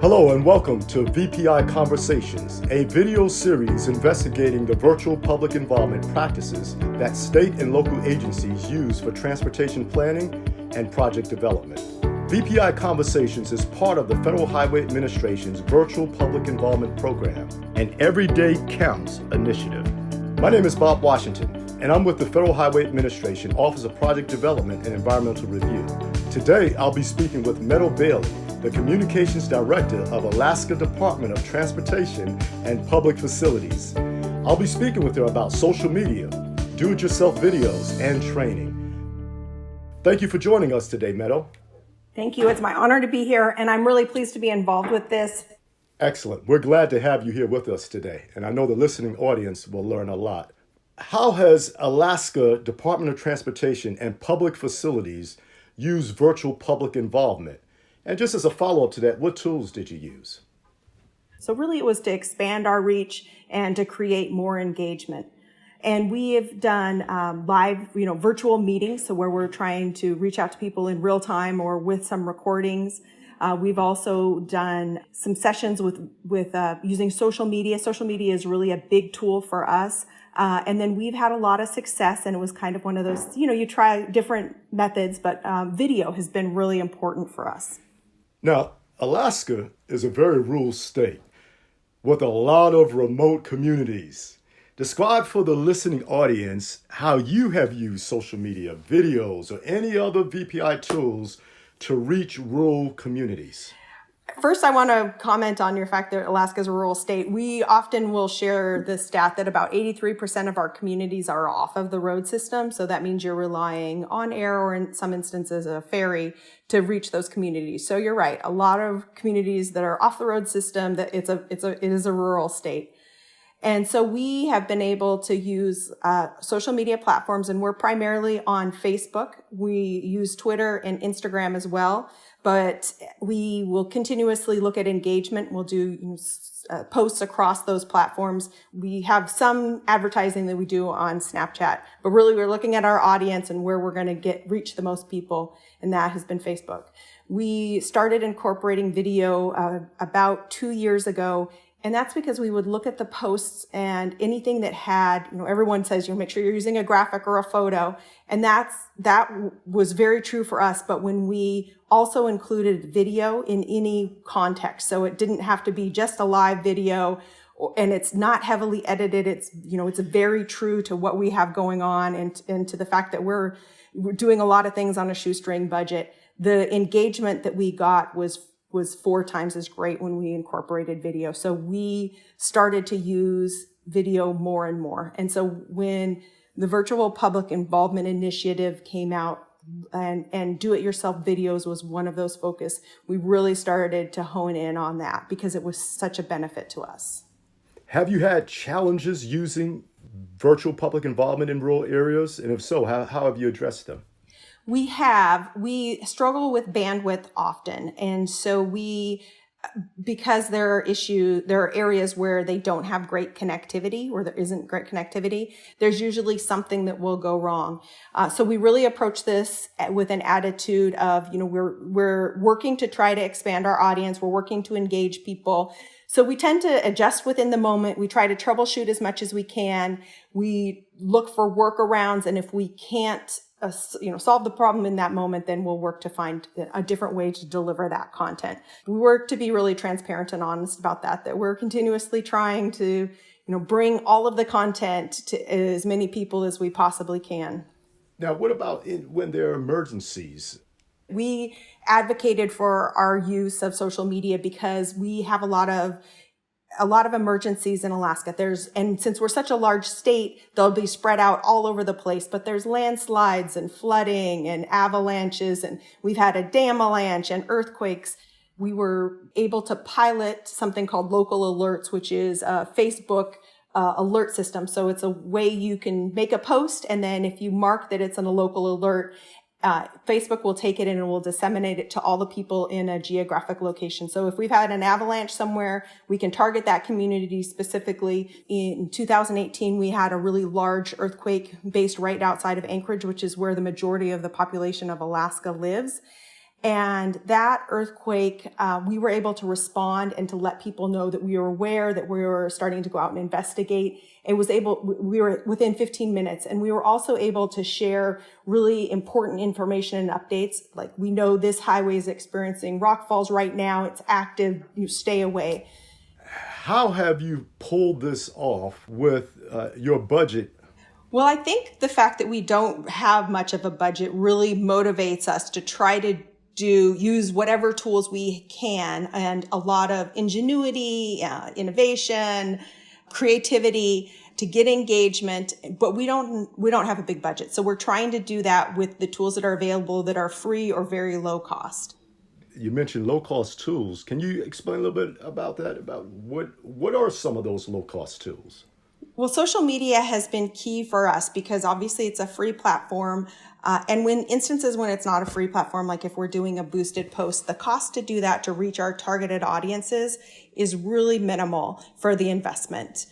Hello and welcome to VPI Conversations, a video series investigating the virtual public involvement practices that state and local agencies use for transportation planning and project development. VPI Conversations is part of the Federal Highway Administration's Virtual Public Involvement Program, an Everyday Counts initiative. My name is Bob Washington, and I'm with the Federal Highway Administration Office of Project Development and Environmental Review. Today, I'll be speaking with Meadow Bailey, the Communications Director of Alaska Department of Transportation and Public Facilities. I'll be speaking with her about social media, do-it-yourself videos, and training. Thank you for joining us today, Meadow. Thank you. It's my honor to be here, and I'm really pleased to be involved with this. Excellent. We're glad to have you here with us today, and I know the listening audience will learn a lot. How has Alaska Department of Transportation and Public Facilities used virtual public involvement? And just as a follow-up to that, what tools did you use? So really it was to expand our reach and to create more engagement. And we have done live, virtual meetings, so where we're trying to reach out to people in real time or with some recordings. We've also done some sessions with using social media. Social media is really a big tool for us. And then we've had a lot of success, and it was kind of one of those, you try different methods, but video has been really important for us. Now, Alaska is a very rural state with a lot of remote communities. Describe for the listening audience how you have used social media, videos, or any other VPI tools to reach rural communities. First, I want to comment on your fact that Alaska is a rural state. We often will share the stat that about 83% of our communities are off of the road system. So that means you're relying on air or in some instances a ferry to reach those communities. So you're right. A lot of communities that are off the road system, that it is a rural state. And so we have been able to use social media platforms, and we're primarily on Facebook. We use Twitter and Instagram as well, but we will continuously look at engagement. We'll do posts across those platforms. We have some advertising that we do on Snapchat, but really we're looking at our audience and where we're going to reach the most people, and that has been Facebook. We started incorporating video about 2 years ago. And that's because we would look at the posts and anything that had, everyone says, make sure you're using a graphic or a photo. And that was very true for us. But when we also included video in any context, so it didn't have to be just a live video, and it's not heavily edited. It's, it's very true to what we have going on and to the fact that we're doing a lot of things on a shoestring budget. The engagement that we got was 4 times as great when we incorporated video. So we started to use video more and more. And so when the Virtual Public Involvement Initiative came out and do-it-yourself videos was one of those focus, we really started to hone in on that because it was such a benefit to us. Have you had challenges using virtual public involvement in rural areas? And if so, how have you addressed them? We struggle with bandwidth often. And so because there are areas where they don't have great connectivity or there isn't great connectivity, there's usually something that will go wrong. So we really approach this with an attitude of, we're working to try to expand our audience. We're working to engage people. So we tend to adjust within the moment. We try to troubleshoot as much as we can. We look for workarounds. And if we can't solve the problem in that moment, then we'll work to find a different way to deliver that content. We work to be really transparent and honest about that we're continuously trying to, bring all of the content to as many people as we possibly can. Now, what about when there are emergencies? We advocated for our use of social media because we have a lot of emergencies in Alaska. And since we're such a large state, they'll be spread out all over the place, but there's landslides and flooding and avalanches, and we've had a dam-a-lanche and earthquakes. We were able to pilot something called local alerts, which is a Facebook alert system. So it's a way you can make a post, and then if you mark that it's in a local alert, Facebook will take it in and will disseminate it to all the people in a geographic location. So if we've had an avalanche somewhere, we can target that community specifically. In 2018, we had a really large earthquake based right outside of Anchorage, which is where the majority of the population of Alaska lives. And that earthquake, we were able to respond and to let people know that we were aware, that we were starting to go out and investigate. We were within 15 minutes, and we were also able to share really important information and updates. Like, we know this highway is experiencing rock falls right now. It's active. You stay away. How have you pulled this off with your budget? Well, I think the fact that we don't have much of a budget really motivates us to try to use whatever tools we can, and a lot of ingenuity, innovation, creativity to get engagement. But we don't have a big budget. So we're trying to do that with the tools that are available that are free or very low cost. You mentioned low-cost tools. Can you explain a little bit about that? About what are some of those low-cost tools? Well, social media has been key for us because obviously it's a free platform. And when it's not a free platform, like if we're doing a boosted post, the cost to do that to reach our targeted audiences is really minimal for the investment.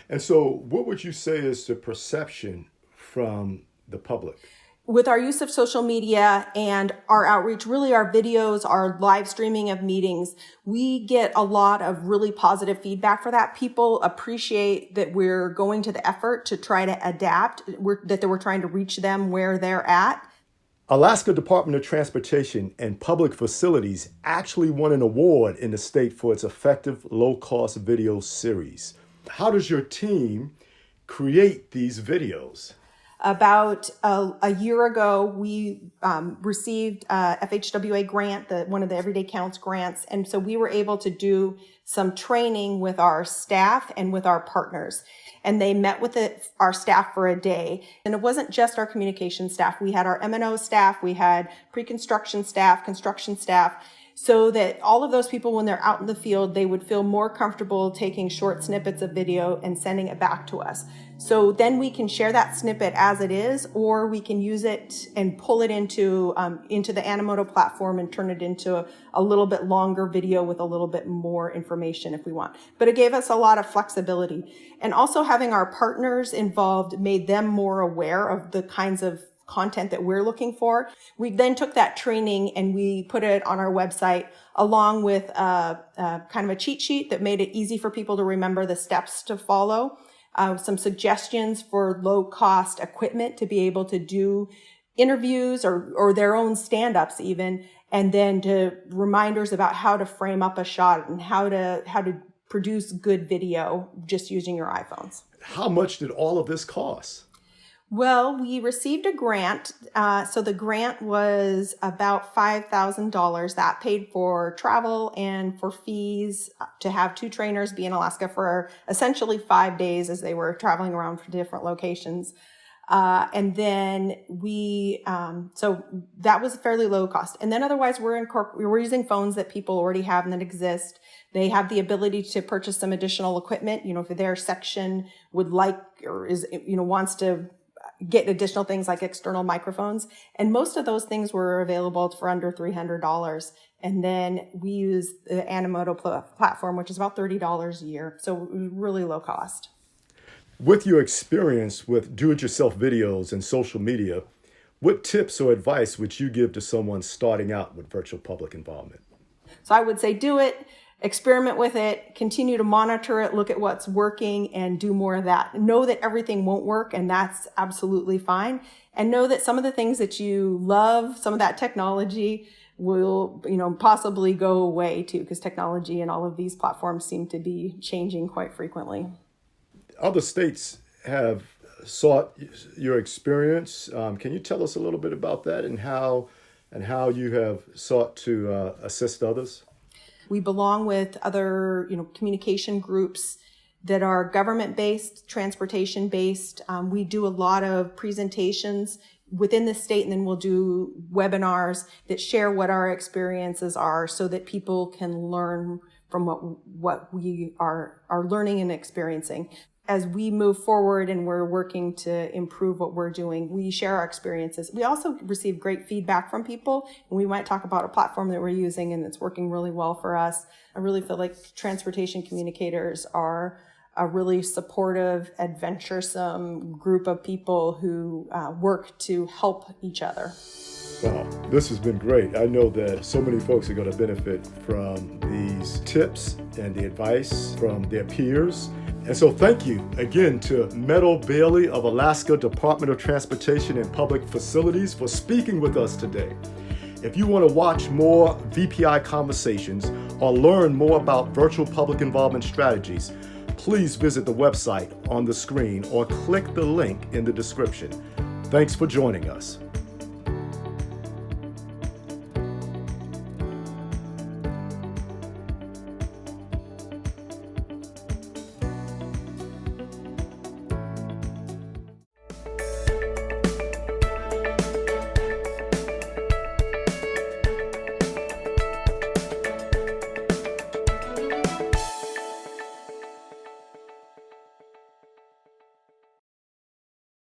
And so what would you say is the perception from the public? With our use of social media and our outreach, really our videos, our live streaming of meetings, we get a lot of really positive feedback for that. People appreciate that we're going to the effort to try to adapt, that we're trying to reach them where they're at. Alaska Department of Transportation and Public Facilities actually won an award in the state for its effective low-cost video series. How does your team create these videos? About a year ago, we received a FHWA grant, one of the Everyday Counts grants. And so we were able to do some training with our staff and with our partners. And they met with our staff for a day. And it wasn't just our communication staff. We had our M&O staff, we had pre-construction staff, construction staff, so that all of those people, when they're out in the field, they would feel more comfortable taking short snippets of video and sending it back to us. So then we can share that snippet as it is, or we can use it and pull it into the Animoto platform and turn it into a little bit longer video with a little bit more information if we want. But it gave us a lot of flexibility. And also having our partners involved made them more aware of the kinds of content that we're looking for. We then took that training and we put it on our website along with kind of a cheat sheet that made it easy for people to remember the steps to follow. Some suggestions for low-cost equipment to be able to do interviews or their own stand-ups even, and then to reminders about how to frame up a shot and how to produce good video just using your iPhones. How much did all of this cost? Well, we received a grant. So the grant was about $5,000. That paid for travel and for fees to have two trainers be in Alaska for essentially 5 days as they were traveling around for different locations. And then so that was fairly low cost. And then otherwise we're using phones that people already have and that exist. They have the ability to purchase some additional equipment, if their section would like or is, wants to get additional things like external microphones. And most of those things were available for under $300. And then we use the Animoto platform, which is about $30 a year. So really low cost. With your experience with do-it-yourself videos and social media, what tips or advice would you give to someone starting out with virtual public involvement? So I would say do it. Experiment with it, continue to monitor it, look at what's working, and do more of that. Know that everything won't work, and that's absolutely fine. And know that some of the things that you love, some of that technology will, possibly go away too, because technology and all of these platforms seem to be changing quite frequently. Other states have sought your experience. Can you tell us a little bit about that and how you have sought to assist others? We belong with other, communication groups that are government-based, transportation-based. We do a lot of presentations within the state, and then we'll do webinars that share what our experiences are so that people can learn from what we are learning and experiencing. As we move forward and we're working to improve what we're doing, we share our experiences. We also receive great feedback from people, and we might talk about a platform that we're using and it's working really well for us. I really feel like transportation communicators are a really supportive, adventuresome group of people who work to help each other. Wow, this has been great. I know that so many folks are going to benefit from these tips and the advice from their peers. And so thank you again to Meadow Bailey of Alaska Department of Transportation and Public Facilities for speaking with us today. If you want to watch more VPI conversations or learn more about virtual public involvement strategies, please visit the website on the screen or click the link in the description. Thanks for joining us.